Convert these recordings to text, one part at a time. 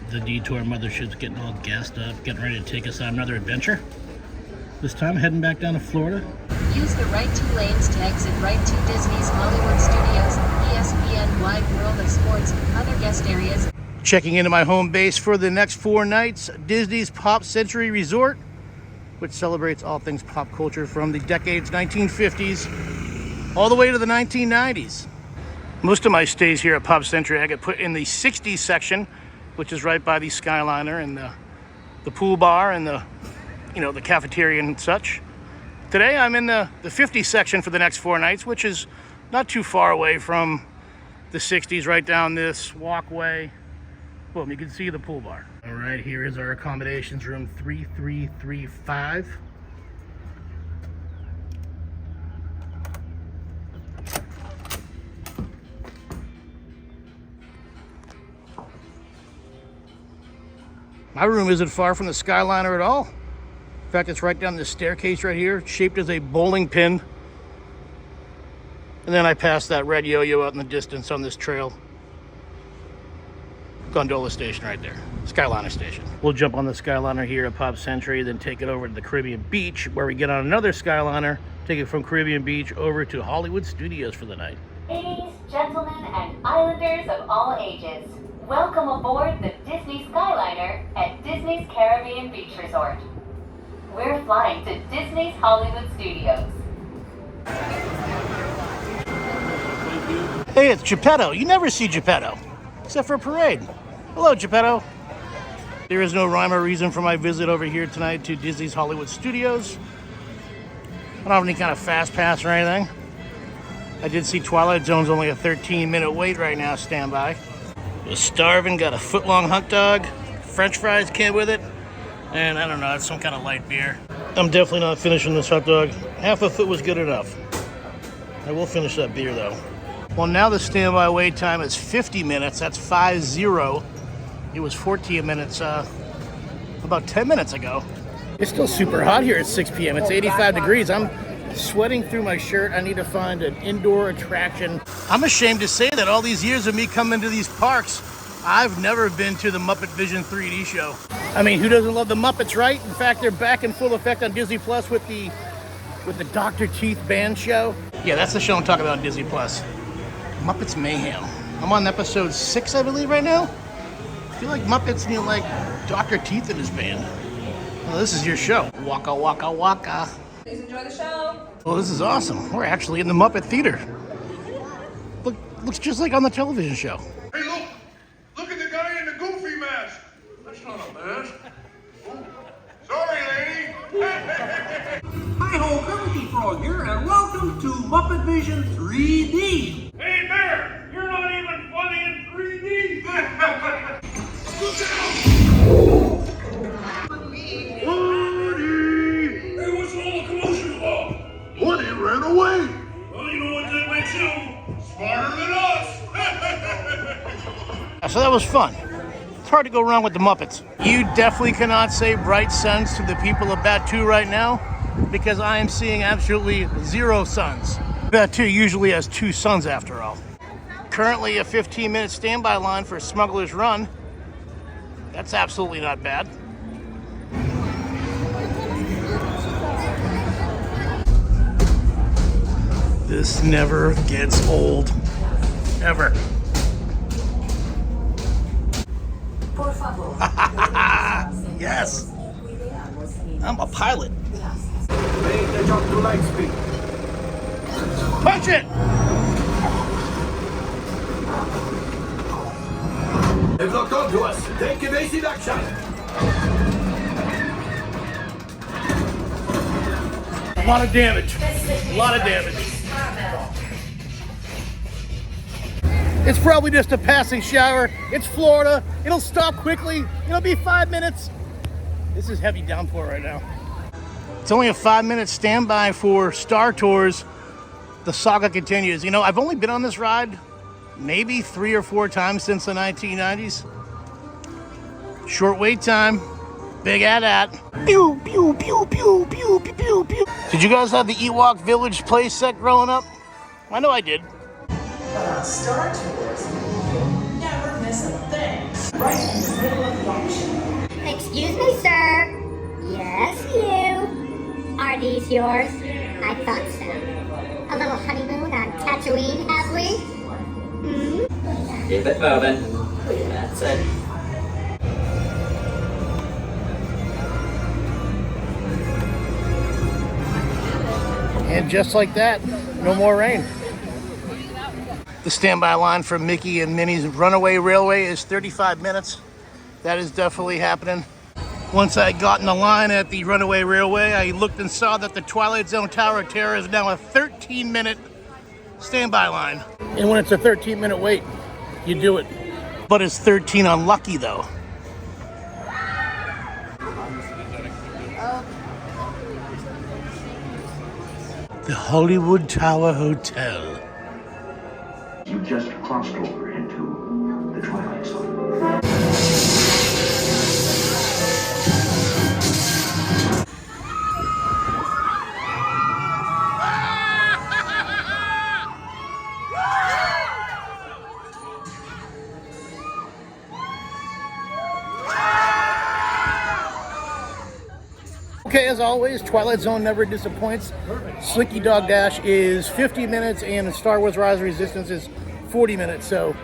The Detour mothership's getting all gassed up, getting ready to take us on another adventure. This time heading back down to Florida. Use the right 2 lanes to exit right to Disney's Hollywood Studios, ESPN Wide World of Sports, other guest areas. Checking into my home base for the next 4 nights, Disney's Pop Century Resort, which celebrates all things pop culture from the decades 1950s all the way to the 1990s. Most of my stays here at Pop Century I get put in the 60s section, which is right by the Skyliner and the pool bar and the cafeteria and such. Today I'm in the 50s section for the next 4 nights, which is not too far away from the 60s, right down this walkway. Boom, you can see the pool bar. All right, here is our accommodations, room 3335. My room isn't far from the Skyliner at all. In fact, it's right down this staircase right here, shaped as a bowling pin. And then I pass that red yo-yo out in the distance on this trail. Gondola station right there, Skyliner station. We'll jump on the Skyliner here at Pop Century, then take it over to the Caribbean Beach, where we get on another Skyliner, take it from Caribbean Beach over to Hollywood Studios for the night. Ladies, gentlemen, and islanders of all ages, welcome aboard the Disney Skyliner at Disney's Caribbean Beach Resort. We're flying to Disney's Hollywood Studios. Hey, it's Geppetto. You never see Geppetto, except for a parade. Hello, Geppetto. There is no rhyme or reason for my visit over here tonight to Disney's Hollywood Studios. I don't have any kind of fast pass or anything. I did see Twilight Zone's only a 13-minute wait right now, standby. Was starving, got a foot-long hot dog, French fries came with it, and I don't know, it's some kind of light beer. I'm definitely not finishing this hot dog. Half a foot was good enough. I will finish that beer though. Well, now the standby wait time is 50 minutes. That's 5-0. It was 14 minutes about 10 minutes ago. It's still super hot here at 6 p.m. It's 85 degrees. I'm sweating through my shirt. I need to find an indoor attraction. I'm ashamed to say that all these years of me coming to these parks, I've never been to the Muppet Vision 3D show. I mean, who doesn't love the Muppets, right? In fact, they're back in full effect on Disney Plus with the Dr. Teeth band show. Yeah, that's the show I'm talking about on Disney Plus. Muppets Mayhem. I'm on episode 6, I believe, right now. I feel like Muppets need like Dr. Teeth in his band. Well, this is your show. Waka waka waka. Please enjoy the show. Well, this is awesome. We're actually in the Muppet Theater. Looks just like on the television show. Hey, look at the guy in the Goofy mask. That's not a mask. Oh, sorry, lady. Hi-ho, Kermit Frog here, and welcome to Muppet Vision 3D. Hey, Bear, you're not even funny in 3D. Look out! Woody! Hey, what's all the commotion about? Woody ran away. Well, you know what that makes him? Smarter than us. So that was fun. It's hard to go wrong with the Muppets. You definitely cannot say bright suns to the people of Batu right now, because I am seeing absolutely 0 suns. Batu usually has 2 suns after all. Currently a 15-minute standby line for Smuggler's Run. That's absolutely not bad. This never gets old, ever. Yes, I'm a pilot. Punch it! They've locked onto us. Take evasive action. A lot of damage. A lot of damage. It's probably just a passing shower. It's Florida. It'll stop quickly. It'll be 5 minutes. This is heavy downpour right now. It's only a 5-minute standby for Star Tours. The saga continues. You know, I've only been on this ride maybe 3 or 4 times since the 1990s. Short wait time. Big at. Pew, pew, pew, pew, pew, pew, pew, pew. Did you guys have the Ewok Village play set growing up? I know I did. Star Tours, you'll never miss a thing. Right in the middle of the is yours? I thought so. A little honeymoon on Tatooine, have we? Keep it moving. That's it. And just like that, no more rain. The standby line for Mickey and Minnie's Runaway Railway is 35 minutes. That is definitely happening. Once I got in the line at the Runaway Railway, I looked and saw that the Twilight Zone Tower of Terror is now a 13-minute standby line. And when it's a 13-minute wait, you do it. But it's 13 unlucky though. The Hollywood Tower Hotel. You just crossed over into the Twilight Zone. Okay, as always, Twilight Zone never disappoints. Slinky Dog Dash is 50 minutes and Star Wars Rise of Resistance is 40 minutes. So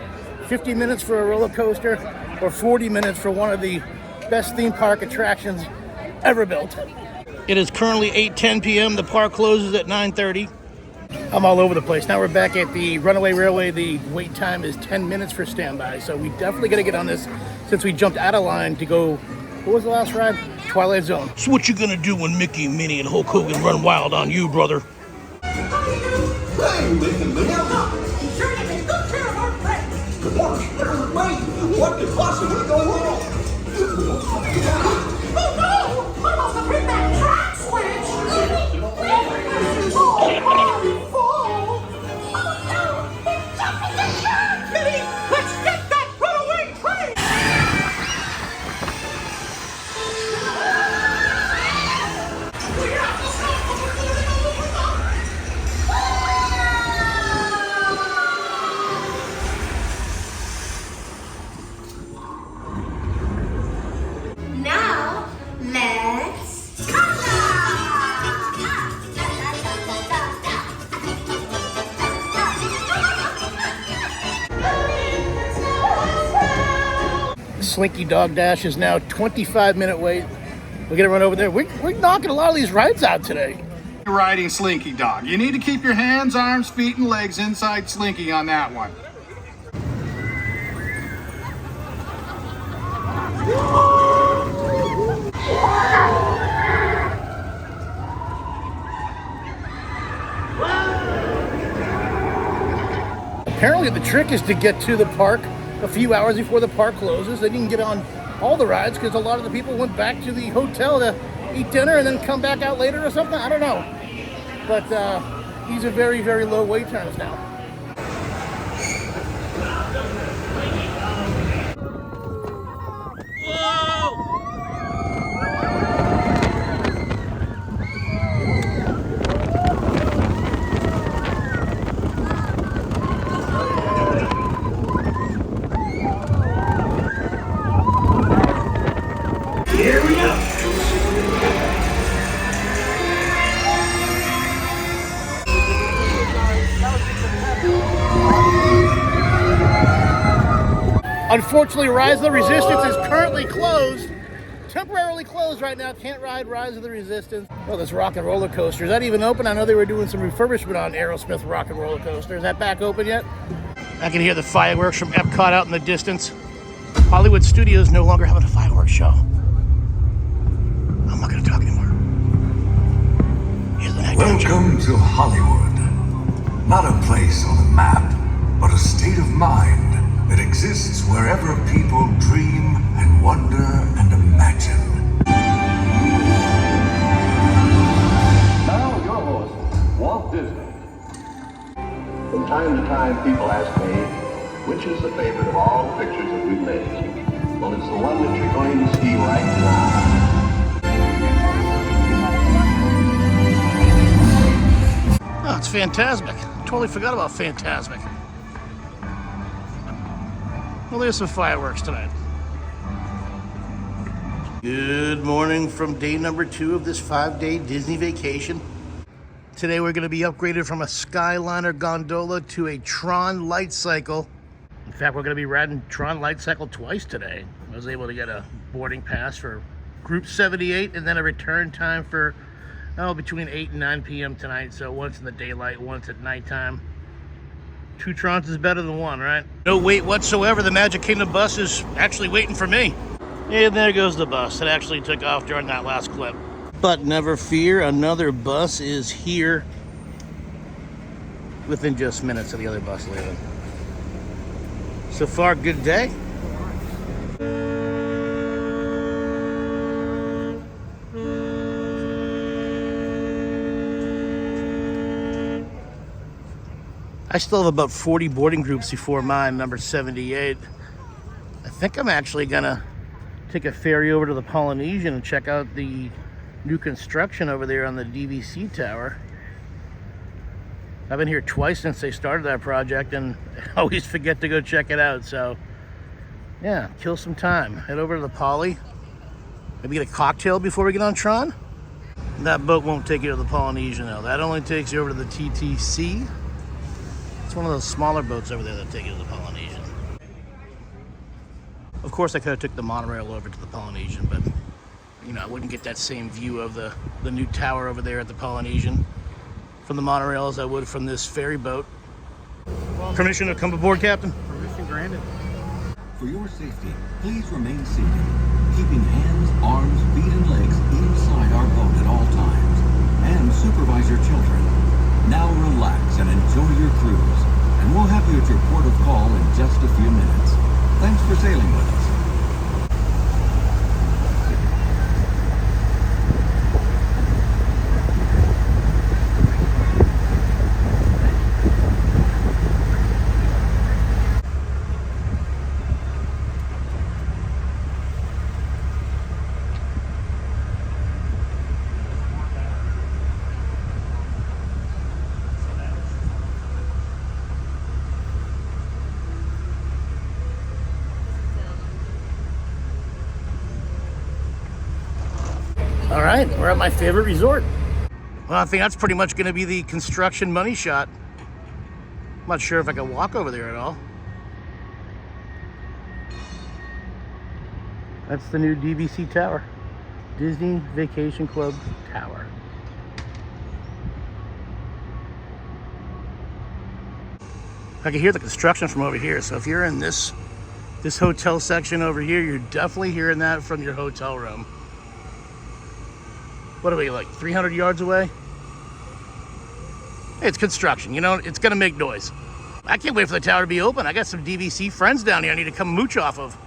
50 minutes for a roller coaster or 40 minutes for one of the best theme park attractions ever built. It is currently 8:10 p.m. The park closes at 9:30. I'm all over the place. Now we're back at the Runaway Railway. The wait time is 10 minutes for standby. So we definitely got to get on this since we jumped out of line to go. What was the last ride? Twilight Zone. So what you gonna do when Mickey, Minnie, and Hulk Hogan run wild on you, brother? Hey, Mickey, Minnie. Sure, you can go care of our friends. What could possibly go wrong? Oh no! What about the bring back track switch? Oh no! It's jumping the track! Minnie, let's get that runaway train! Now, let's Slinky Dog Dash is now 25-minute wait. We're gonna run over there. We're knocking a lot of these rides out today. You're riding Slinky Dog. You need to keep your hands, arms, feet, and legs inside Slinky on that one. Apparently the trick is to get to the park a few hours before the park closes. They didn't get on all the rides because a lot of the people went back to the hotel to eat dinner and then come back out later or something. I don't know. But these are very, very low wait times now. Here we go. Unfortunately, Rise of the Resistance is currently closed. Temporarily closed right now. Can't ride Rise of the Resistance. Oh, this Rock and Roller Coaster. Is that even open? I know they were doing some refurbishment on Aerosmith Rock and Roller Coaster. Is that back open yet? I can hear the fireworks from Epcot out in the distance. Hollywood Studios no longer having a fireworks show. I'm not going to talk anymore. Here's the next Welcome to Hollywood. Not a place on a map, but a state of mind that exists wherever people dream and wonder and imagine. Now your host, Walt Disney. From time to time, people ask me, which is the favorite of all the pictures that we've made? Well, it's the one that you're going to see right now. Oh, it's Fantasmic. Totally forgot about Fantasmic. Well, there's some fireworks tonight. Good morning from day number 2 of this 5-day Disney vacation. Today we're going to be upgraded from a Skyliner gondola to a Tron light cycle. In fact, we're going to be riding Tron light cycle twice today. I was able to get a boarding pass for Group 78 and then a return time for between 8 and 9 p.m. tonight. So once in the daylight, once at nighttime. 2 Trons is better than 1, right? No wait whatsoever. The Magic Kingdom bus is actually waiting for me. And there goes the bus. It actually took off during that last clip. But never fear, another bus is here within just minutes of the other bus leaving. So far, good day. I still have about 40 boarding groups before mine, number 78. I think I'm actually gonna take a ferry over to the Polynesian and check out the new construction over there on the DVC tower. I've been here twice since they started that project and I always forget to go check it out. So yeah, kill some time. Head over to the Poly. Maybe get a cocktail before we get on Tron. That boat won't take you to the Polynesian though. That only takes you over to the TTC. It's one of those smaller boats over there that take you to the Polynesian. Of course I could have took the monorail over to the Polynesian, but you know, I wouldn't get that same view of the new tower over there at the Polynesian from the monorail as I would from this ferry boat. Permission to come aboard, Captain? Permission granted. For your safety, please remain seated, keeping hands, arms, feet, and legs inside our boat at all times, and supervise your children. Now relax and enjoy your cruise, and we'll have you at your port of call in just a few minutes. Thanks for sailing with us. All right, we're at my favorite resort. Well, I think that's pretty much going to be the construction money shot. I'm not sure if I can walk over there at all. That's the new DVC tower. Disney Vacation Club Tower. I can hear the construction from over here. So if you're in this hotel section over here, you're definitely hearing that from your hotel room. What are we, like 300 yards away? It's construction, you know, it's gonna make noise. I can't wait for the tower to be open. I got some DVC friends down here I need to come mooch off of.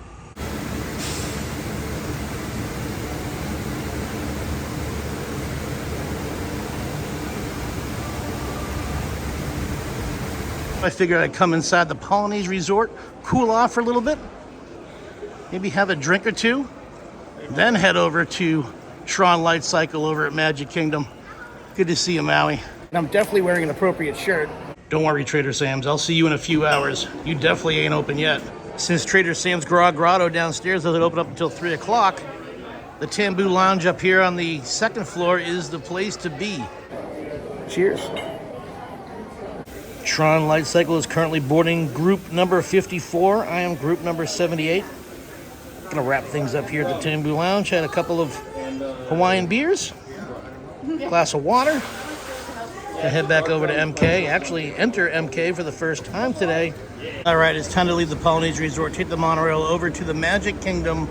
I figured I'd come inside the Polynesian Resort, cool off for a little bit, maybe have a drink or two, then head over to Tron light cycle over at Magic Kingdom. Good to see you, Maui. And I'm definitely wearing an appropriate shirt. Don't worry, Trader Sam's. I'll see you in a few hours. You definitely ain't open yet. Since Trader Sam's Grotto downstairs doesn't open up until 3 o'clock, the Tambu Lounge up here on the 2nd floor is the place to be. Cheers. Tron light cycle is currently boarding group number 54. I am group number 78. Gonna wrap things up here at the Tambu Lounge. Had a couple of Hawaiian beers, glass of water, and head back over to MK. Actually enter MK for the first time today. All right, it's time to leave the Polynesian Resort, take the monorail over to the Magic Kingdom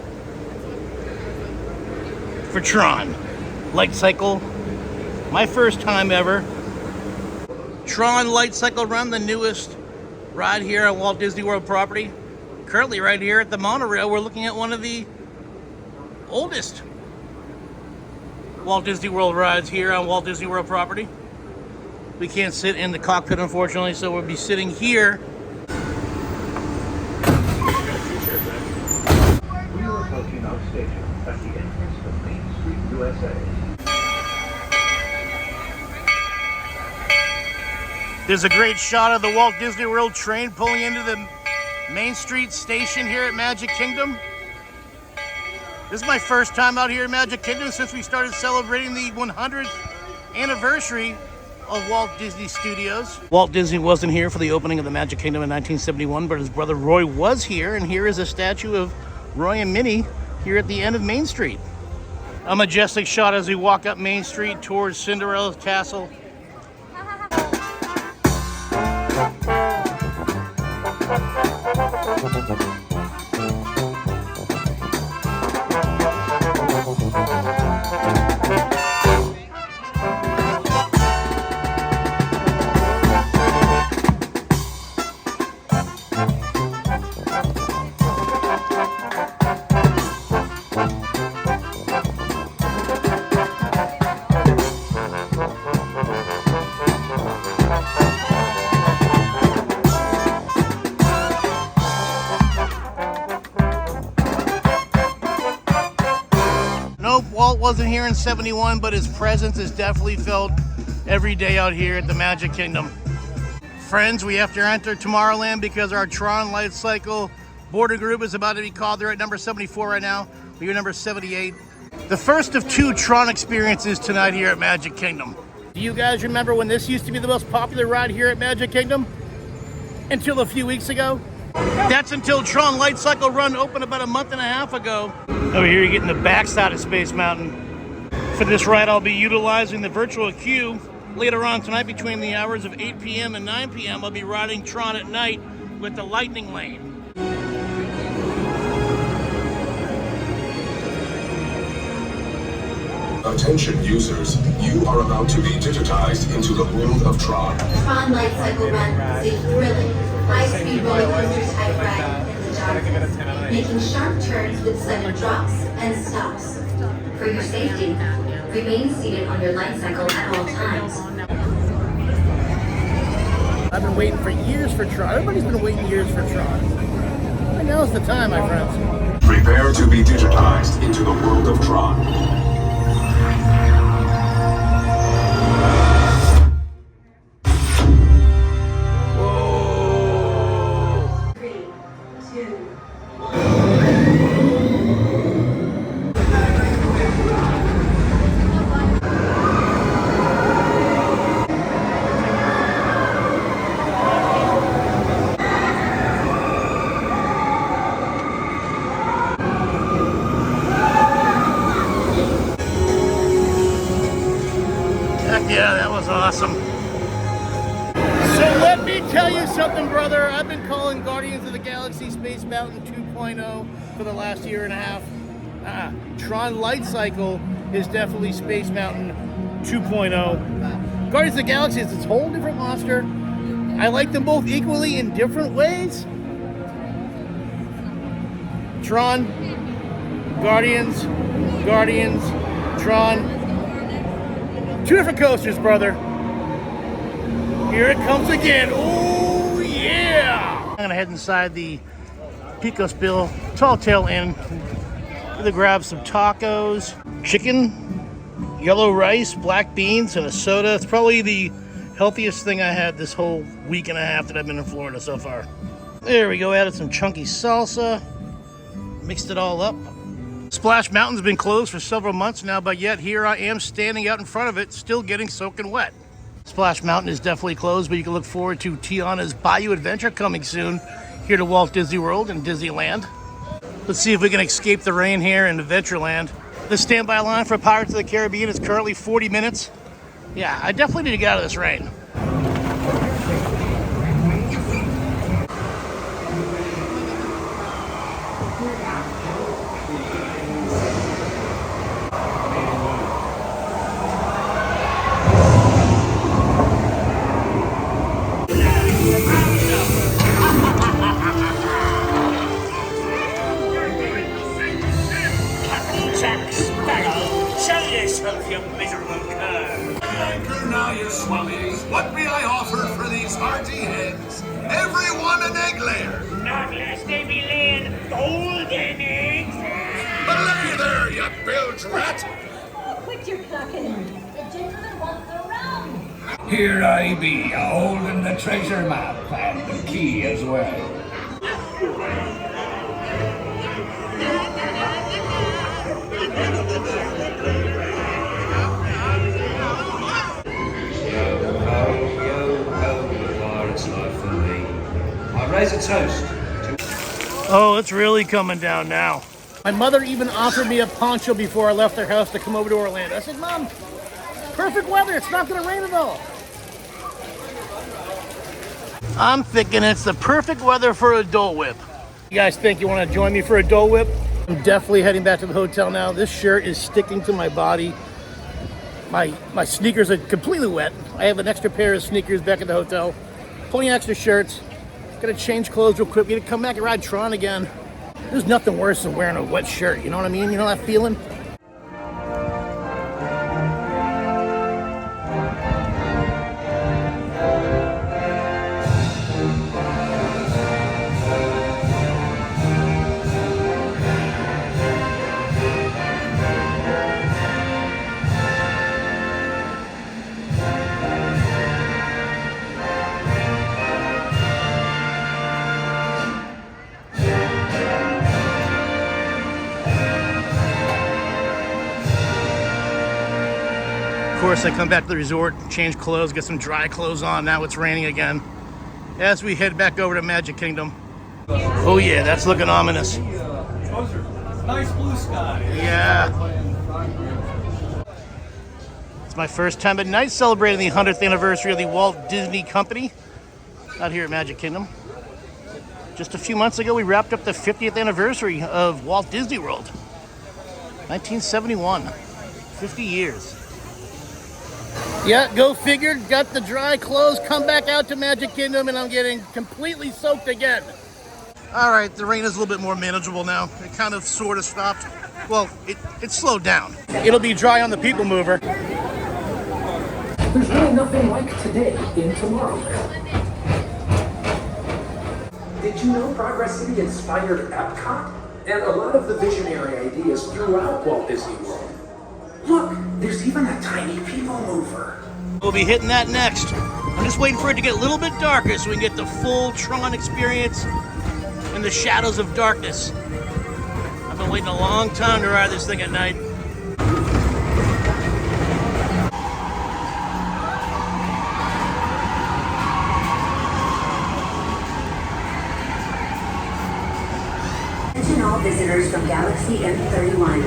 for Tron light cycle. My first time ever. Tron light cycle run, the newest ride here on Walt Disney World property. Currently right here at the monorail, we're looking at one of the oldest Walt Disney World rides here on Walt Disney World property. We can't sit in the cockpit, unfortunately, so we'll be sitting here. We are approaching our station at the entrance to Main Street, USA. There's a great shot of the Walt Disney World train pulling into the Main Street station here at Magic Kingdom. This is my first time out here at Magic Kingdom since we started celebrating the 100th anniversary of Walt Disney Studios. Walt Disney wasn't here for the opening of the Magic Kingdom in 1971, but his brother Roy was here, and here is a statue of Roy and Minnie here at the end of Main Street. A majestic shot as we walk up Main Street towards Cinderella's castle. Nope, Walt wasn't here in 71, but his presence is definitely felt every day out here at the Magic Kingdom. Friends, we have to enter Tomorrowland because our Tron Light Cycle boarding group is about to be called. They're at number 74 right now. We're number 78. The first of 2 Tron experiences tonight here at Magic Kingdom. Do you guys remember when this used to be the most popular ride here at Magic Kingdom? Until a few weeks ago? That's until Tron Light Cycle Run opened about a month and a half ago. Over here, you're getting the backside of Space Mountain. For this ride, I'll be utilizing the virtual queue. Later on tonight, between the hours of 8 p.m. and 9 p.m., I'll be riding Tron at night with the Lightning Lane. Attention users, you are about to be digitized into the world of Tron. Tron Light Cycle Run is a thrilling, high-speed roller coaster type ride in the darkness, making sharp turns with sudden drops and stops. For your safety, remain seated on your light cycle at all times. I've been waiting for years for Tron. Everybody's been waiting years for Tron. And now's the time, my friends. Prepare to be digitized into the world of Tron. Yeah, that was awesome. So let me tell you something, brother. I've been calling Guardians of the Galaxy Space Mountain 2.0 for the last year and a half. Tron Light Cycle is definitely Space Mountain 2.0. Guardians of the Galaxy is its whole different monster. I like them both equally in different ways. Tron, Guardians, Tron. 2 different coasters, brother. Here it comes again. Oh, yeah! I'm gonna head inside the Pico Spill Tall Tale Inn. Gonna grab some tacos, chicken, yellow rice, black beans, and a soda. It's probably the healthiest thing I had this whole week and a half that I've been in Florida so far. There we go, added some chunky salsa, mixed it all up. Splash Mountain's been closed for several months now, but yet here I am standing out in front of it, still getting soaking wet. Splash Mountain is definitely closed, but you can look forward to Tiana's Bayou Adventure coming soon here to Walt Disney World and Disneyland. Let's see if we can escape the rain here in Adventureland. The standby line for Pirates of the Caribbean is currently 40 minutes. Yeah, I definitely need to get out of this rain. Anchor now, you swellies. What may I offer for these hearty heads? Everyone an egg layer. Not lest they be laying golden eggs. But looky there, you bilge rat. Quit your clucking. The gentleman wants the rum. Here I be, holding the treasure map and the key as well. raise a toast. Oh, it's really coming down now. My mother even offered me a poncho before I left their house to come over to Orlando. I said, Mom, perfect weather. It's not going to rain at all. I'm thinking it's the perfect weather for a Dole Whip. You guys think you want to join me for a Dole Whip? I'm definitely heading back to the hotel now. This shirt is sticking to my body. My sneakers are completely wet. I have an extra pair of sneakers back at the hotel. Plenty of extra shirts. Gotta change clothes real quick. We gotta come back and ride Tron again. There's nothing worse than wearing a wet shirt. You know what I mean? You know that feeling? Of course, I come back to the resort, change clothes, get some dry clothes on. Now it's raining again. As we head back over to Magic Kingdom. Oh yeah, that's looking ominous. Nice blue sky. Yeah. It's my first time at night celebrating the 100th anniversary of the Walt Disney Company out here at Magic Kingdom. Just a few months ago, we wrapped up the 50th anniversary of Walt Disney World. 1971. 50 years. Yeah, go figure. Got the dry clothes, come back out to Magic Kingdom, and I'm getting completely soaked again. All right, the rain is a little bit more manageable now. It kind of sort of stopped. Well, it slowed down. It'll be dry on the People Mover. There's really nothing like today in Tomorrowland. Did you know Progress City inspired Epcot? And a lot of the visionary ideas throughout Walt Disney World. Look, there's even a tiny People Mover. We'll be hitting that next. I'm just waiting for it to get a little bit darker so we can get the full Tron experience in the shadows of darkness. I've been waiting a long time to ride this thing at night. Attention all visitors from Galaxy M31.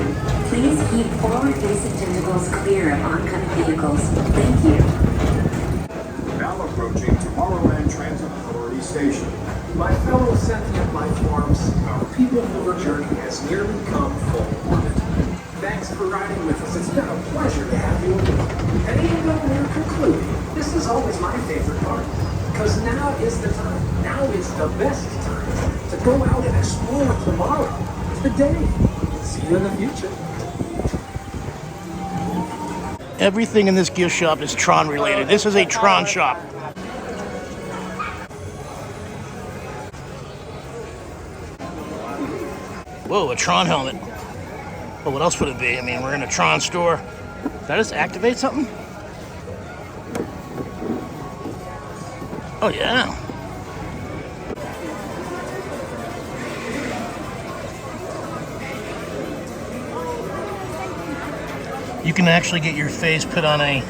Please keep forward-facing tentacles clear of oncoming vehicles. Thank you. Now approaching Tomorrowland Transit Authority Station. My fellow sentient life forms, our People Mover journey has nearly come full orbit. Thanks for riding with us. It's been a pleasure to have you aboard. And even though we're concluding, this is always my favorite part. Because now is the time. Now is the best time to go out and explore tomorrow. It's the day. See you in the future. Everything in this gift shop is Tron related. This is a Tron shop. Whoa, a Tron helmet. Well, what else would it be? I mean, we're in a Tron store. Did I just activate something? Oh, yeah. You can actually get your face put on a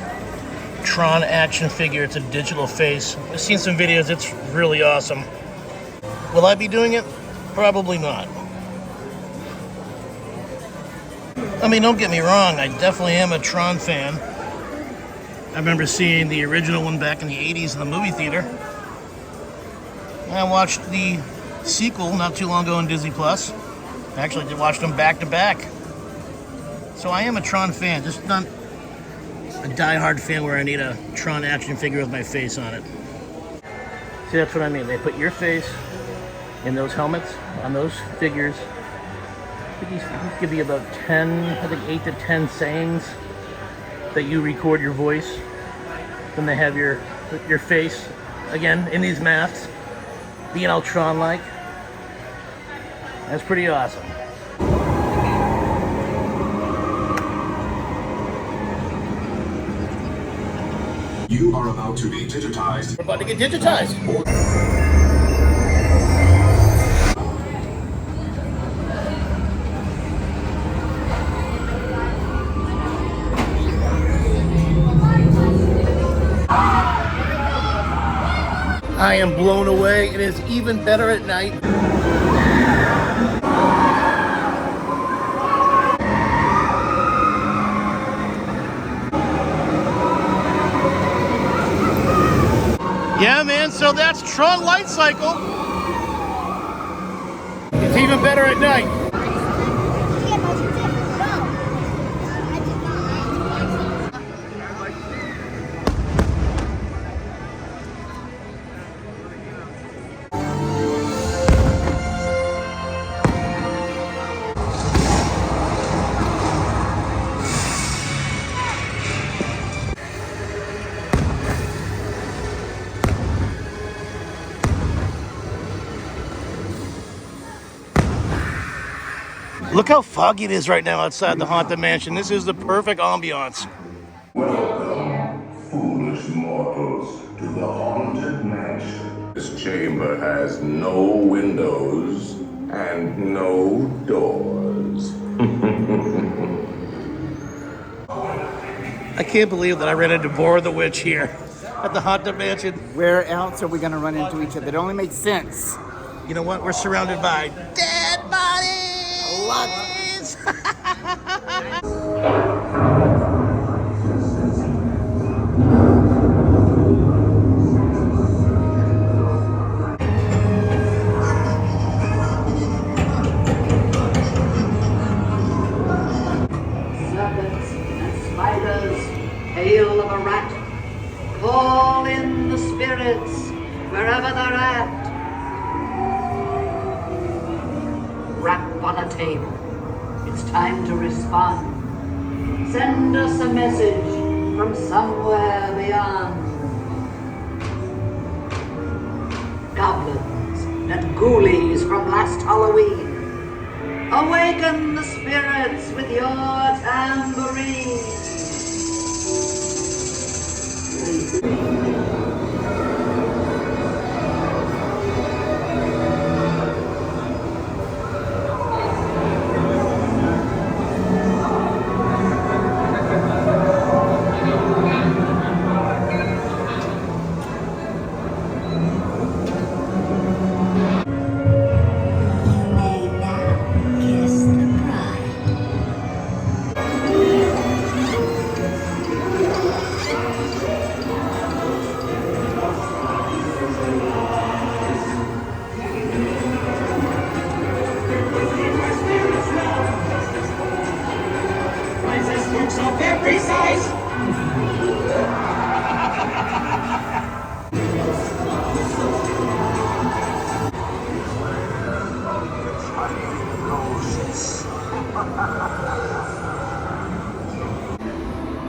Tron action figure. It's a digital face. I've seen some videos. It's really awesome. Will I be doing it? Probably not. I mean, don't get me wrong. I definitely am a Tron fan. I remember seeing the original one back in the 80s in the movie theater. I watched the sequel not too long ago on Disney Plus. I actually watched them back to back. So I am a Tron fan, just not a die-hard fan where I need a Tron action figure with my face on it. See, that's what I mean. They put your face in those helmets, on those figures. I think these could be about 10, I think 8 to 10 sayings that you record your voice. Then they have your face, again, in these masks, being all Tron-like. That's pretty awesome. You are about to be digitized. We're about to get digitized. I am blown away. It is even better at night. Yeah, man, so that's Tron Light Cycle. It's even better at night. Look how foggy it is right now outside the Haunted Mansion. This is the perfect ambiance. Welcome, foolish mortals, to the Haunted Mansion. This chamber has no windows and no doors. I can't believe that I ran into Bora the Witch here at the Haunted Mansion. Where else are we going to run into each other? It only makes sense. You know what? We're surrounded by dead bodies. Serpents and spiders, tail of a rat, call in the spirits wherever they're at. Rap on a table. It's time to respond. Send us a message from somewhere beyond. Goblins and ghoulies from last Halloween, awaken the spirits with your tambourine. Of every size.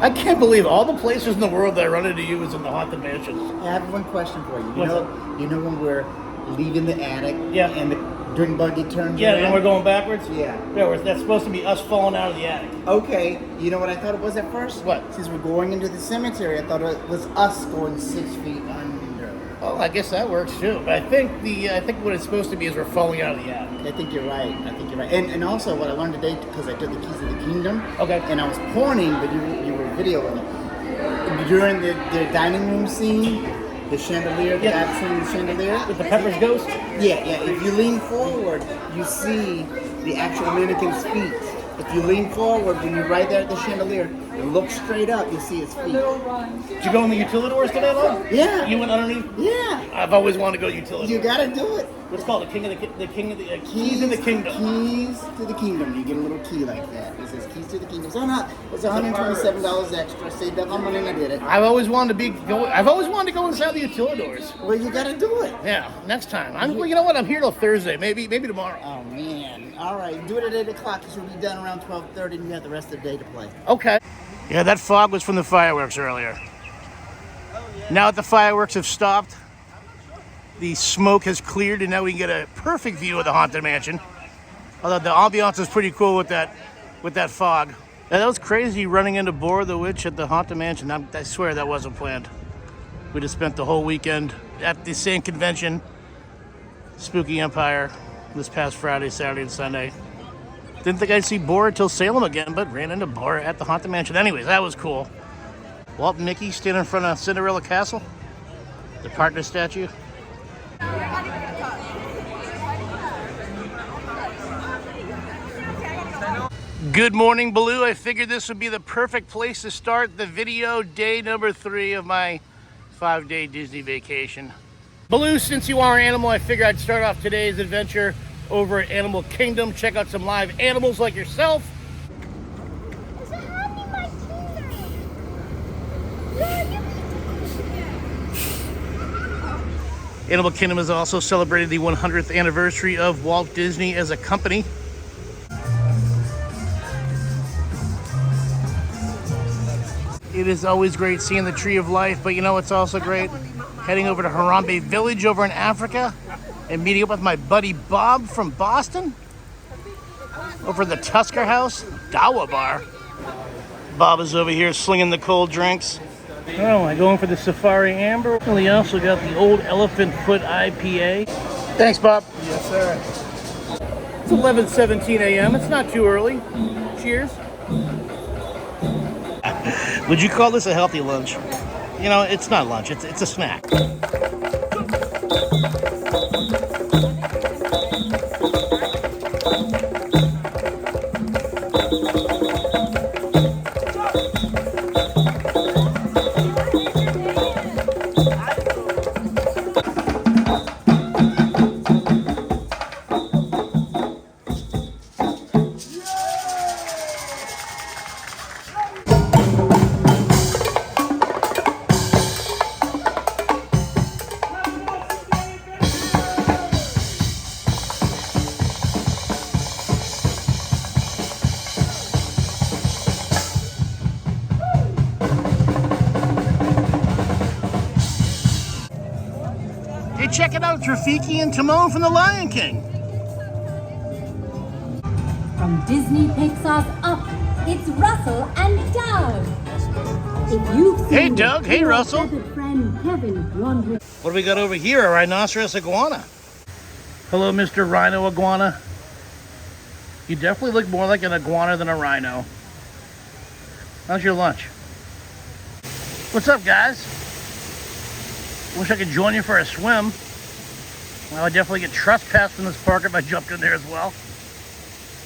I can't believe all the places in the world that I run into you is in the Haunted Mansion. I have one question for you. What's You know when we're leaving the attic and the drink buggy turns Yeah, around? and we're going backwards? Yeah. That's supposed to be us falling out of the attic. Okay, you know what I thought it was at first? What? Since we're going into the cemetery, I thought it was us going 6 feet under. Oh, I guess that works too. But I think what it's supposed to be is we're falling out of the attic. I think you're right. And also what I learned today, because I took the keys of the kingdom. Okay. And I was pointing, but you were videoing. During the dining room scene, the chandelier, the guy singing the chandelier. With the Pepper's ghost? Yeah. If you lean forward, you see the actual mannequin's feet. If you lean forward, when you're right there at the chandelier, and look straight up, you see his feet. Did you go in the utilidors today, though? Yeah. You went underneath? Yeah. I've always wanted to go utilidors. You gotta do it. What's it called? Keys to the kingdom. Keys to the kingdom. You get a little key like that. It says keys to the kingdom. So it's $127 extra. Saved up my money and I did it. I've always wanted to go inside the utilidors. Well, you gotta do it. Yeah, next time. You know what? I'm here till Thursday. Maybe tomorrow. Oh man. All right. Do it at 8 o'clock because you'll be done around 12:30 and you have the rest of the day to play. Okay. Yeah, that fog was from the fireworks earlier. Now that the fireworks have stopped, the smoke has cleared, and now we can get a perfect view of the Haunted Mansion. Although the ambiance is pretty cool with that fog. Yeah, that was crazy running into Bora the Witch at the Haunted Mansion. I swear that wasn't planned. We just spent the whole weekend at the same convention, Spooky Empire, this past Friday, Saturday, and Sunday. Didn't think I'd see Bora till Salem again, but ran into Bora at the Haunted Mansion. Anyways, that was cool. Walt and Mickey standing in front of Cinderella Castle, the partner statue. Good morning, Baloo. I figured this would be the perfect place to start the video, day number 3 of my 5-day Disney vacation. Baloo, since you are an animal, I figured I'd start off today's adventure over at Animal Kingdom, check out some live animals like yourself. Animal Kingdom has also celebrated the 100th anniversary of Walt Disney as a company. It is always great seeing the Tree of Life, but you know what's also great? Heading over to Harambe Village over in Africa and meeting up with my buddy Bob from Boston over the Tusker House, Dawa Bar. Bob is over here slinging the cold drinks. Oh, I'm going for the Safari Amber. We also got the Old Elephant Foot IPA. Thanks, Bob. Yes, sir. It's 11:17 a.m. It's not too early. Cheers. Would you call this a healthy lunch? You know, it's not lunch. It's a snack. Hey, check it out, Rafiki and Timon from The Lion King. From Disney Pixar's Up, it's Russell and Doug. If you've seen Hey, Doug. Hey, Russell. friend Kevin wandering. What do we got over here? A rhinoceros iguana. Hello, Mr. Rhino Iguana. You definitely look more like an iguana than a rhino. How's your lunch? What's up, guys? Wish I could join you for a swim. Well, I definitely get trespassed in this park if I jumped in there as well.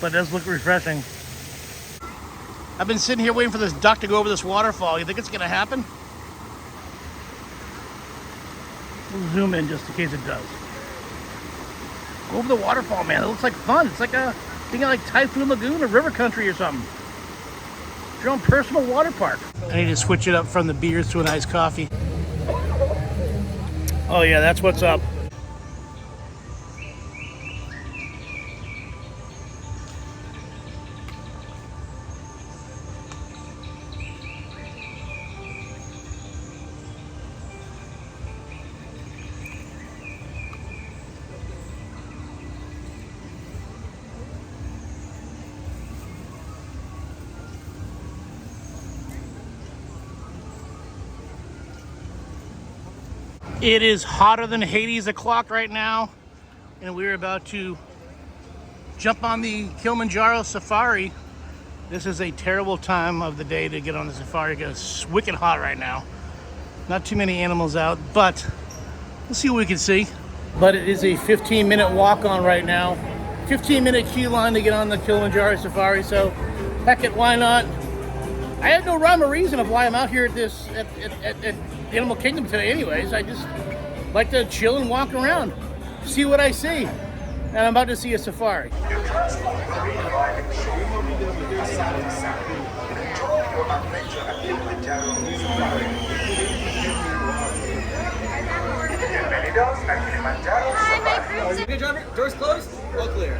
But it does look refreshing. I've been sitting here waiting for this duck to go over this waterfall. You think it's gonna happen? We'll zoom in just in case it does. Go over the waterfall, man. It looks like fun. It's like a thing like Typhoon Lagoon or River Country or something. It's your own personal water park. I need to switch it up from the beers to an iced coffee. Oh yeah, that's what's up. It is hotter than Hades o'clock right now, and we're about to jump on the Kilimanjaro Safari. This is a terrible time of the day to get on the safari because it's wicked hot right now. Not too many animals out, but we'll see what we can see. But it is a 15-minute walk on right now. 15-minute queue line to get on the Kilimanjaro Safari, so heck it, why not? I have no rhyme or reason of why I'm out here at this at Animal Kingdom today anyways. I just like to chill and walk around, see what I see. And I'm about to see a safari. Good driver, doors closed, all clear.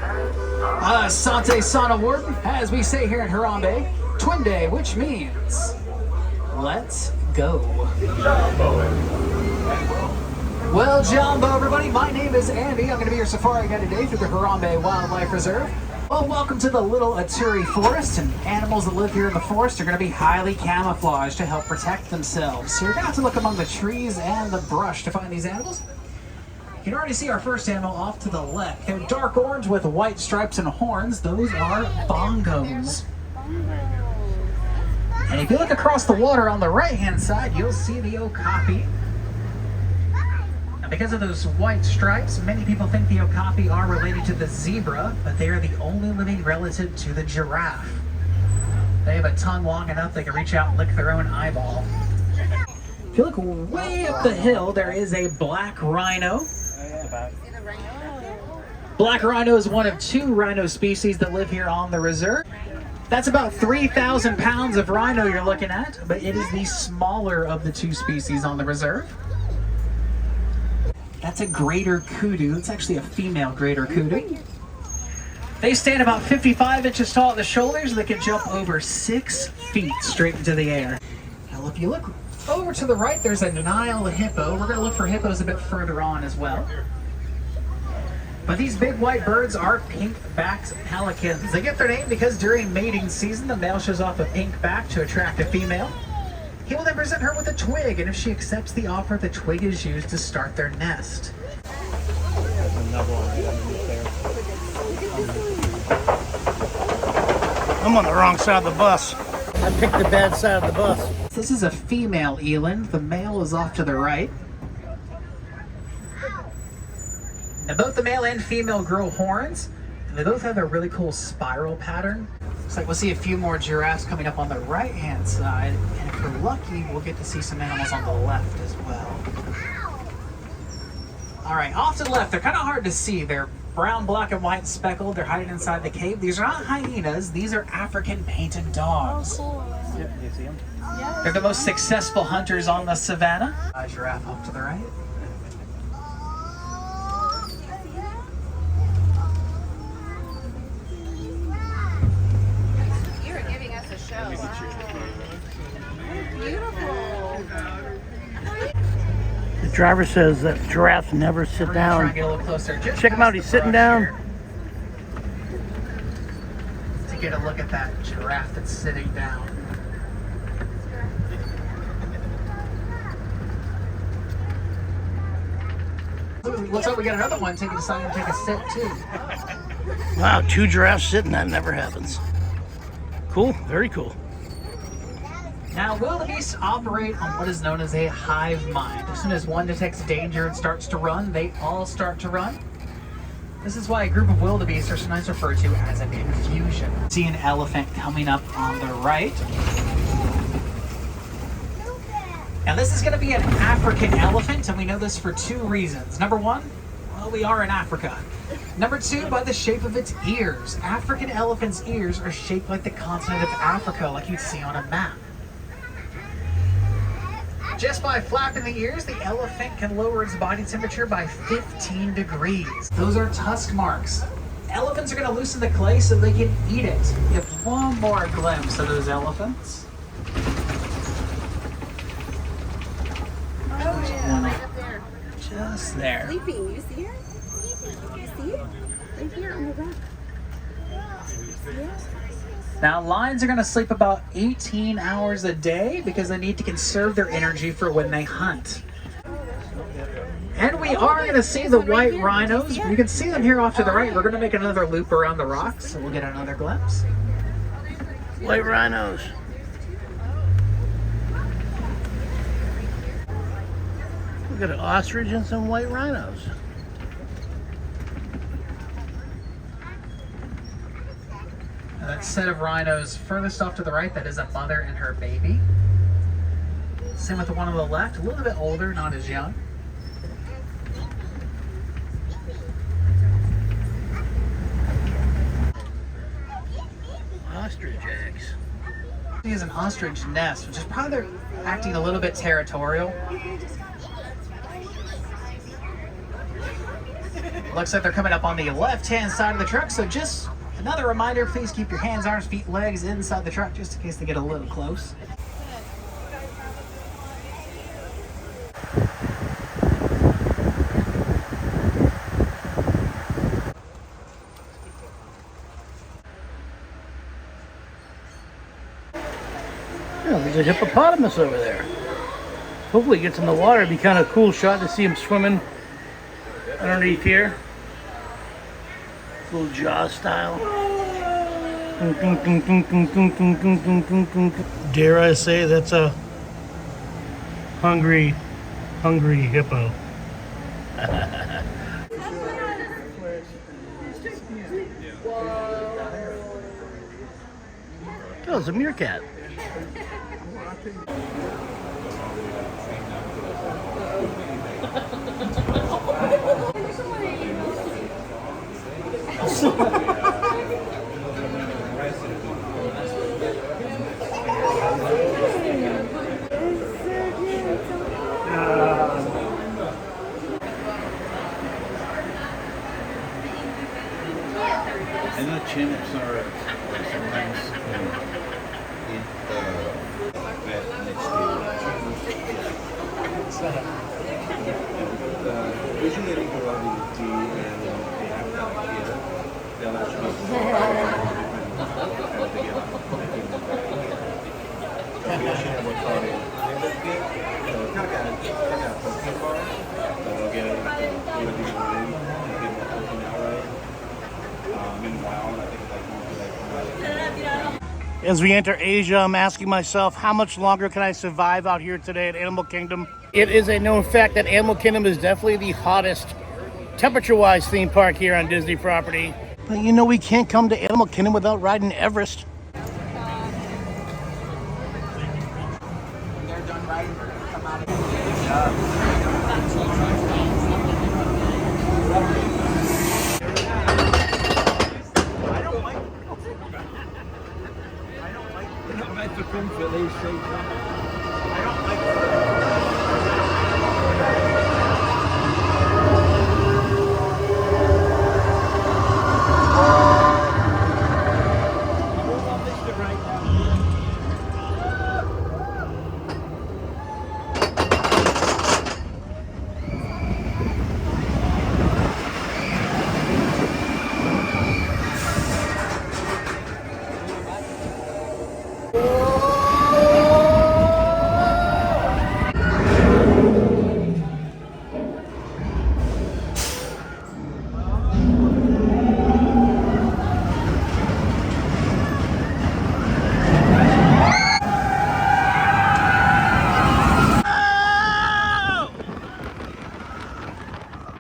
Sante Sana Warden, as we say here in Harambe, Twin Day, which means let's go. Well, Jumbo, everybody, my name is Andy. I'm going to be your safari guide today through the Harambe Wildlife Reserve. Well, welcome to the Little Aturi Forest, and animals that live here in the forest are going to be highly camouflaged to help protect themselves. So you're going to have to look among the trees and the brush to find these animals. You can already see our first animal off to the left. They're dark orange with white stripes and horns. Those are bongos. And if you look across the water on the right-hand side, you'll see the okapi. Now, because of those white stripes, many people think the okapi are related to the zebra, but they are the only living relative to the giraffe. They have a tongue long enough they can reach out and lick their own eyeball. If you look way up the hill, there is a black rhino. Black rhino is one of 2 rhino species that live here on the reserve. That's about 3,000 pounds of rhino you're looking at, but it is the smaller of the 2 species on the reserve. That's a greater kudu. It's actually a female greater kudu. They stand about 55 inches tall at the shoulders, and they can jump over 6 feet straight into the air. Now, if you look over to the right, there's a Nile hippo. We're going to look for hippos a bit further on as well. But these big white birds are pink-backed pelicans. They get their name because during mating season, the male shows off a pink back to attract a female. He will then present her with a twig, and if she accepts the offer, the twig is used to start their nest. I'm on the wrong side of the bus. I picked the bad side of the bus. This is a female eland. The male is off to the right. Now both the male and female grow horns, and they both have a really cool spiral pattern. Looks like we'll see a few more giraffes coming up on the right-hand side, and if we're lucky, we'll get to see some animals on the left as well. All right, off to the left, they're kind of hard to see. They're brown, black, and white speckled. They're hiding inside the cave. These are not hyenas. These are African painted dogs. Yep, you see them? They're the most successful hunters on the savannah. A giraffe up to the right. You're giving us a show. Beautiful. The driver says that giraffes never sit down. Try and get a little closer. Just Check him out, he's sitting down. here. To get a look at that giraffe that's sitting down. Looks like we got another one taking a sign to take a sit too. Wow, 2 giraffes sitting, that never happens. Cool, very cool. Now, wildebeest operate on what is known as a hive mind. As soon as one detects danger and starts to run, they all start to run. This is why a group of wildebeest are sometimes referred to as an infusion. See an elephant coming up on the right. Now, this is going to be an African elephant, and we know this for 2 reasons. Number 1, well, we are in Africa. Number 2, by the shape of its ears. African elephants' ears are shaped like the continent of Africa, like you'd see on a map. Just by flapping the ears, the elephant can lower its body temperature by 15 degrees. Those are tusk marks. Elephants are going to loosen the clay so they can eat it. You have one more glimpse of those elephants. Oh yeah, right up there. Just there. Sleeping, you see her? You see it? Right here on the rock. You see it? Now, lions are going to sleep about 18 hours a day because they need to conserve their energy for when they hunt. And we are going to see the white rhinos. You can see them here off to the right. We're going to make another loop around the rocks, so we'll get another glimpse. White rhinos. We've got an ostrich and some white rhinos. Now, that set of rhinos furthest off to the right, that is a mother and her baby. Same with the one on the left, a little bit older, not as young. Ostrich eggs. He has an ostrich nest, which is probably they're acting a little bit territorial. Looks like they're coming up on the left-hand side of the truck, so just another reminder, please keep your hands, arms, feet, legs inside the truck just in case they get a little close. Yeah, there's a hippopotamus over there. Hopefully he gets in the water. It'd be kind of a cool shot to see him swimming underneath here. Little jaw style. Dare I say that's a hungry hippo. Oh, it's a meerkat. I know chimps are sometimes eat vet next to usually they go out with tea and they have that here. They'll actually As we enter Asia, I'm asking myself, how much longer can I survive out here today at Animal Kingdom? It is a known fact that Animal Kingdom is definitely the hottest, temperature-wise, theme park here on Disney property. But you know we can't come to Animal Kingdom without riding Everest. When they're done riding, we're gonna come out of here.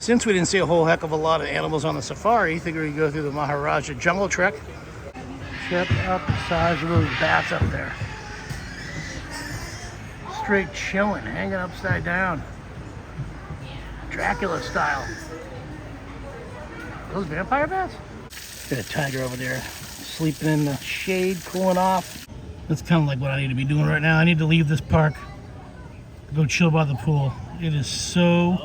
Since we didn't see a whole heck of a lot of animals on the safari, I figured we'd go through the Maharaja Jungle Trek. Check out the size of those bats up there. Straight chilling, hanging upside down. Dracula style. Those vampire bats? Got a tiger over there, sleeping in the shade, cooling off. That's kind of like what I need to be doing right now. I need to leave this park, go chill by the pool. It is so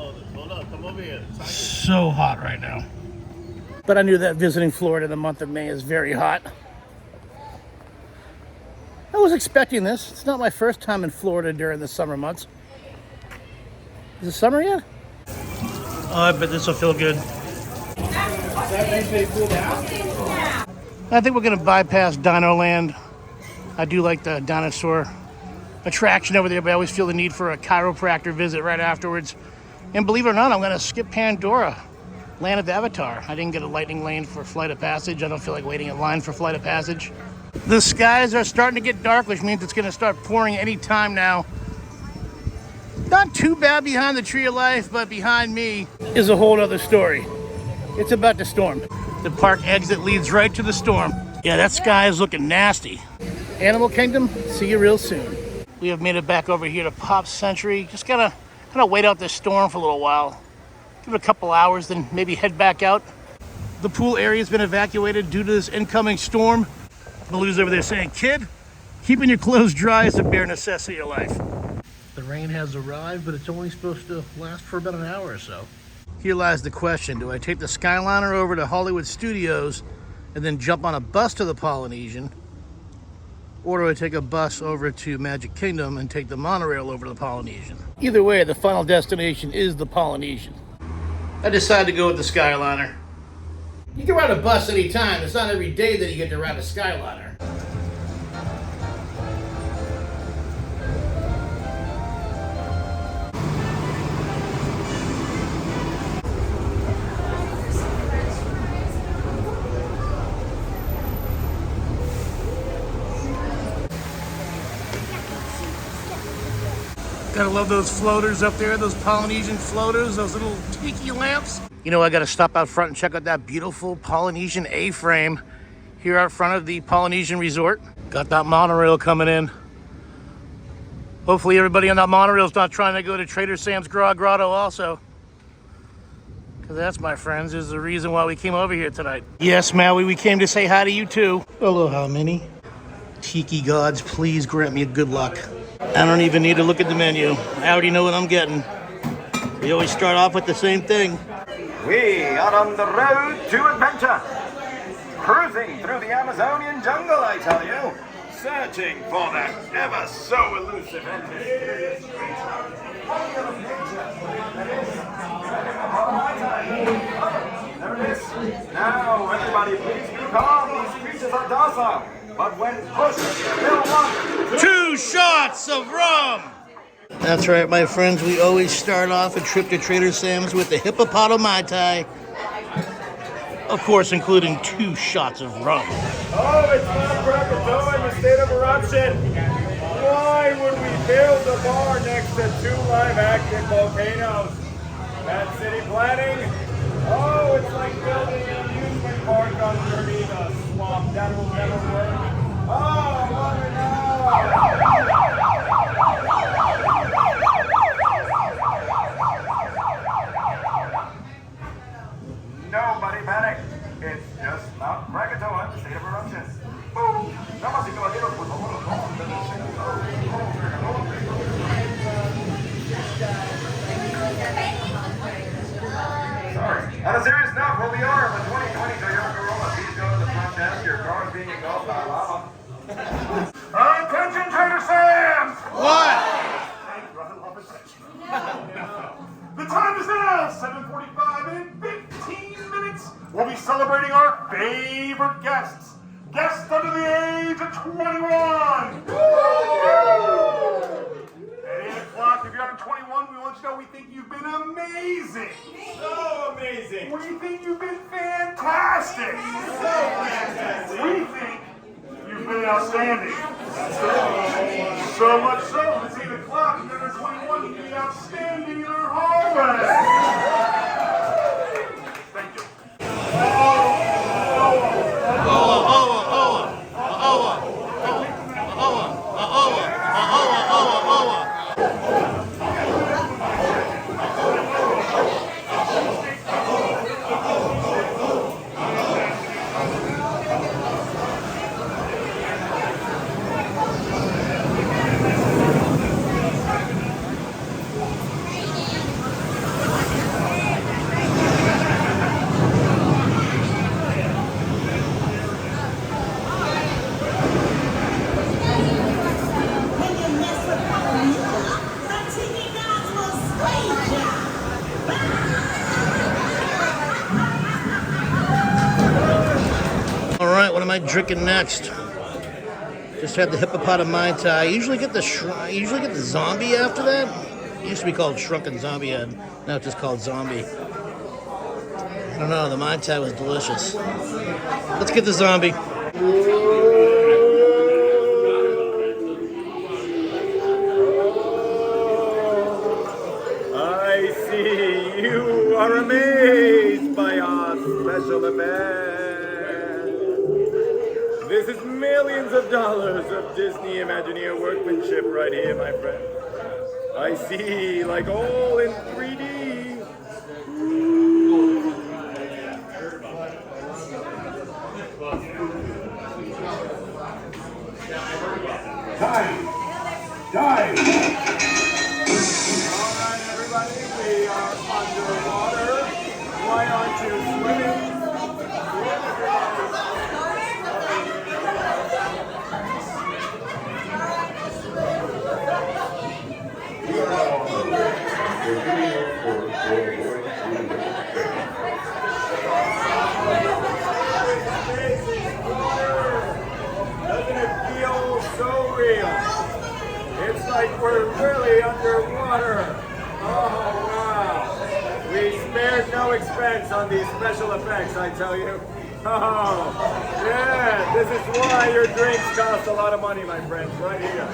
hot right now. But I knew that visiting Florida in the month of May is very hot. I was expecting this. It's not my first time in Florida during the summer months. Is it summer yet? Oh, I bet this will feel good. I think we're gonna bypass Dino Land. I do like the dinosaur attraction over there, but I always feel the need for a chiropractor visit right afterwards. And believe it or not, I'm gonna skip Pandora, Land of Avatar. I didn't get a lightning lane for Flight of Passage. I don't feel like waiting in line for Flight of Passage. The skies are starting to get dark, which means it's gonna start pouring any time now. Not too bad behind the Tree of Life, but behind me is a whole other story. It's about to storm. The park exit leads right to the storm. Yeah, that sky is looking nasty. Animal Kingdom, see you real soon. We have made it back over here to Pop Century. Just gotta wait out this storm for a little while. Give it a couple hours, then maybe head back out. The pool area has been evacuated due to this incoming storm. Baloo's over there saying, kid, keeping your clothes dry is a bare necessity of life. The rain has arrived, but it's only supposed to last for about an hour or so. Here lies the question. Do I take the Skyliner over to Hollywood Studios and then jump on a bus to the Polynesian? Or do I take a bus over to Magic Kingdom and take the monorail over to the Polynesian? Either way, the final destination is the Polynesian. I decided to go with the Skyliner. You can ride a bus anytime. It's not every day that you get to ride a Skyliner. Gotta love those floaters up there, those Polynesian floaters, those little tiki lamps. You know, I gotta stop out front and check out that beautiful Polynesian A-frame. here out front of the Polynesian Resort. Got that monorail coming in. Hopefully everybody on that monorail is not trying to go to Trader Sam's Grotto also. Because that's, my friends, is the reason why we came over here tonight. Yes, Maui, we came to say hi to you too. Aloha, Minnie. Tiki gods, please grant me good luck. I don't even need to look at the menu. I already know what I'm getting. We always start off with the same thing. We are on the road to adventure. Cruising through the Amazonian jungle, I tell you. Searching for that ever so elusive entity. There it is. Now, everybody, please be calm. These creatures are docile. But when pushed, they'll want 2 shots of rum! That's right, my friends. We always start off a trip to Trader Sam's with the hippopotamus Mai Tai. Of course, including 2 shots of rum. Oh, it's Mount Krakatoa in the state of eruption. Why would we build a bar next to 2 live active volcanoes? Bad city planning? Oh, it's like building an amusement park underneath a swamp. That will never work. Oh, what now? Nobody panic. It's just Mount Krakatoa in the state of eruption. Boom. Damas y caballeros, por favor, sorry. On a serious note, we'll be over the 2020 Toyota Corolla. Please go to the front desk. Your car is being engulfed by lava. Attention, Trader Sam's! What? The time is now 7:45 and 15 minutes. We'll be celebrating our favorite guests. Guests under the age of 21. At 8 o'clock, if you're under 21, we want you to know we think you've been amazing. So amazing. We think you've been fantastic. So fantastic. We think you've been outstanding. So much so, it's 8 o'clock, if you're under 21, you can be outstanding in our hallway. Thank you. Alright, what am I drinking next? Just had the hippopotamus Mai Tai. I usually get the zombie after that. It used to be called Shrunken Zombie Head. Now it's just called Zombie. I don't know, the Mai Tai was delicious. Let's get the zombie. I see you are amazed by our special event. This is millions of dollars of Disney Imagineer workmanship right here, my friend. I see, like all in 3D. Dive! Dive! All right, everybody, we are underwater. Why aren't you swimming? Doesn't it feel so real? It's like we're really underwater. Oh, wow. We spared no expense on these special effects, I tell you. Oh, yeah, this is why your drinks cost a lot of money, my friends, right here.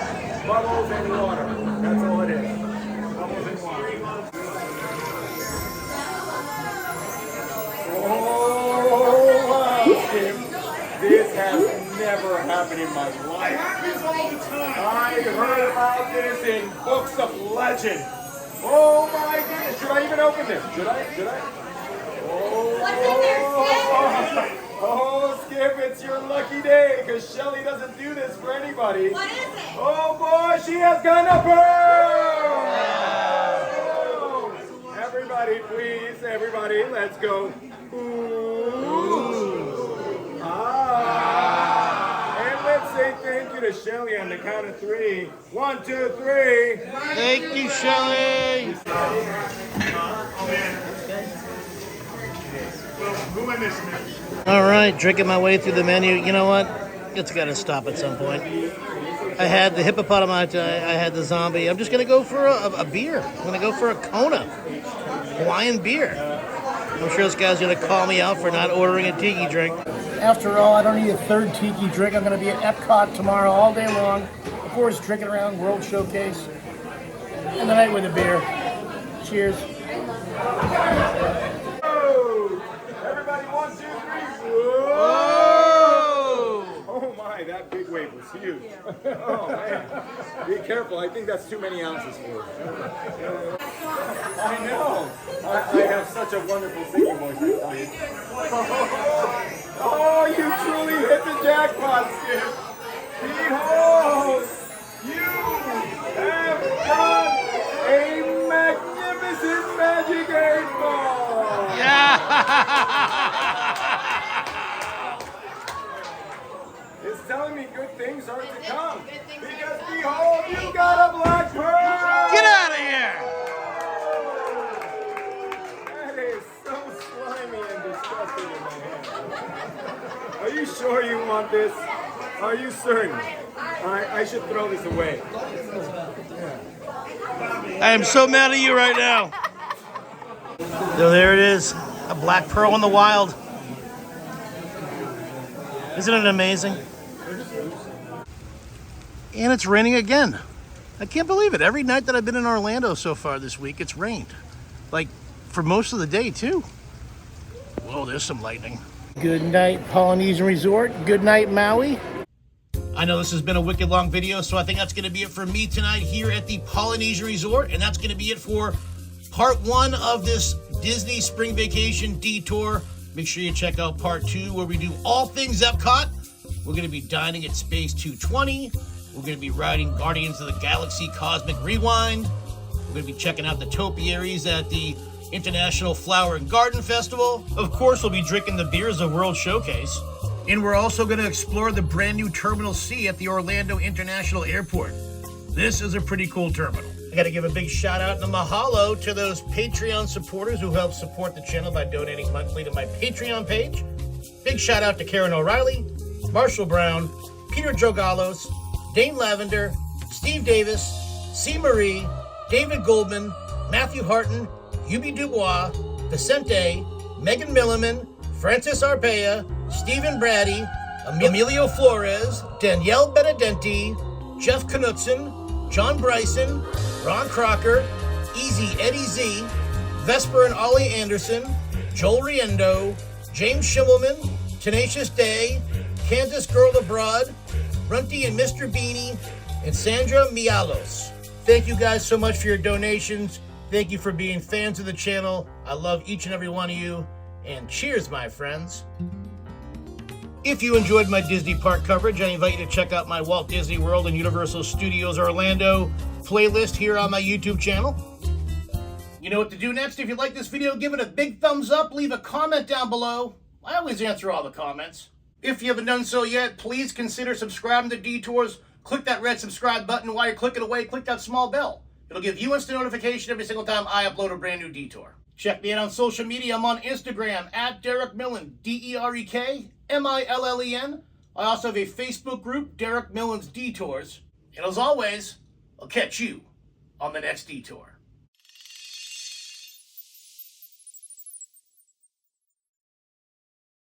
Bubbles and water. That's all it is. Bubbles and water. Oh, wow, Steve. This has never happened in my life. I heard about this in books of legend. Oh my goodness, should I even open this? Should I? Oh, what's in there, Skip? Oh, Skip, it's your lucky day, because Shelly doesn't do this for anybody. What is it? Oh boy, she has gone up her! Everybody, please, everybody, let's go. Ooh. Ah. And let's say thank you to Shelly on the count of 3. 1, 2, 3. Thank you, Shelly. All right, drinking my way through the menu. You know what? It's got to stop at some point. I had the hippopotami, I had the zombie. I'm just going to go for a beer. I'm going to go for a Kona Hawaiian beer. I'm sure this guy's going to call me out for not ordering a tiki drink. After all, I don't need a third tiki drink. I'm going to be at Epcot tomorrow all day long. Of course, drinking around World Showcase. And the night with a beer. Cheers. Everybody, 1, 2, 3. Whoa! Oh my, that big wave was huge. Oh man. Be careful, I think that's too many ounces for it. I know. I have such a wonderful singing voice, I tell you. Oh, you truly hit the jackpot, Skip. Behold, you have got a magnificent magic 8-ball. It's telling me good things are to come. Because behold, you got a black pearl! Get out of here! That is so slimy and disgusting in my hand. Are you sure you want this? Are you certain? I should throw this away. I am so mad at you right now. So there it is, a black pearl in the wild. Isn't it amazing? And it's raining again. I can't believe it. Every night that I've been in Orlando so far this week, it's rained. Like, for most of the day, too. Whoa, there's some lightning. Good night, Polynesian Resort. Good night, Maui. I know this has been a wicked long video, so I think that's going to be it for me tonight here at the Polynesian Resort. And that's going to be it for part 1 of this Disney Spring Vacation Detour. Make sure you check out part 2 where we do all things Epcot. We're going to be dining at Space 220. We're going to be riding Guardians of the Galaxy Cosmic Rewind. We're going to be checking out the topiaries at the International Flower and Garden Festival. Of course, we'll be drinking the beers of World Showcase. And we're also going to explore the brand new Terminal C at the Orlando International Airport. This is a pretty cool terminal. I got to give a big shout out and a mahalo to those Patreon supporters who help support the channel by donating monthly to my Patreon page. Big shout out to Karen O'Reilly, Marshall Brown, Peter Jogalos, Dane Lavender, Steve Davis, C. Marie, David Goldman, Matthew Harton, Hubie Dubois, Vicente, Megan Milliman, Francis Arpea, Stephen Brady, Emilio Flores, Danielle Benedenti, Jeff Knutson, John Bryson, Ron Crocker, Easy Eddie Z, Vesper and Ollie Anderson, Joel Riendo, James Schimmelman, Tenacious Day, Kansas Girl Abroad, Runty and Mr. Beanie, and Sandra Mialos. Thank you guys so much for your donations. Thank you for being fans of the channel. I love each and every one of you. And cheers, my friends. If you enjoyed my Disney park coverage, I invite you to check out my Walt Disney World and Universal Studios Orlando playlist here on my YouTube channel. You know what to do next. If you like this video, give it a big thumbs up. Leave a comment down below. I always answer all the comments. If you haven't done so yet, please consider subscribing to Detours. Click that red subscribe button. While you're clicking away, click that small bell. It'll give you instant notification every single time I upload a brand new Detour. Check me out on social media. I'm on Instagram at Derek Millen, DerekMillen. I also have a Facebook group, Derek Millen's Detours. And as always, I'll catch you on the next Detour.